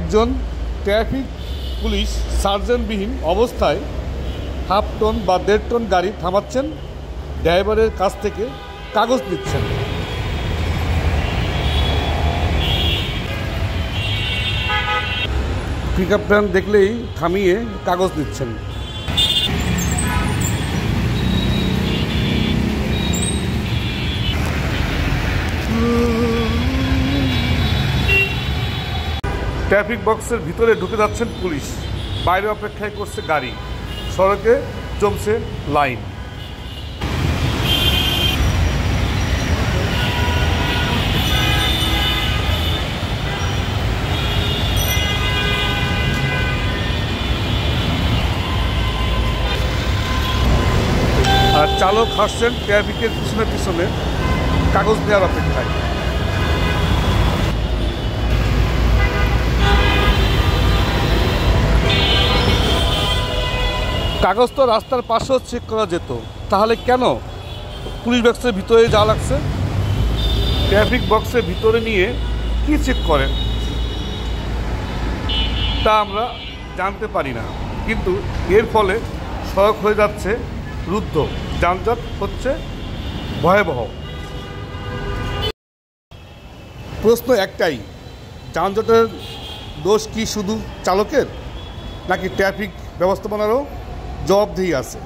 একজন traffic police সার্জেন্টবিহীন অবস্থায় half ton বা 1.5 টন গাড়ি থামাচ্ছেন, ড্রাইভারের কাছ থেকে কাগজ নিচ্ছেন। পিকআপ ভ্যান দেখলেই থামিয়ে কাগজ নিচ্ছেন। ট্রাফিক বক্সের ভিতরে ঢুকে যাচ্ছেন পুলিশ, বাইরে অপেক্ষায় করছে গাড়ি, সড়কে জমছে লাইন। আর চালক হাসছেন ট্রাফিকের পিছনে পিছনে কাগজ দেওয়ার অপেক্ষায়। কাগজ তো রাস্তার পাশেও চেক করা যেত, তাহলে কেন পুলিশ বক্সের ভিতরে যাওয়া লাগছে? ট্রাফিক বক্সের ভিতরে নিয়ে কি চেক করেন তা আমরা জানতে পারি না, কিন্তু এর ফলে সড়ক হয়ে যাচ্ছে রুদ্ধ, যানজট হচ্ছে ভয়াবহ। প্রশ্ন একটাই, যানজটের দোষ কি শুধু চালকের, নাকি ট্রাফিক ব্যবস্থাপনারও জবাবদিহি আছে?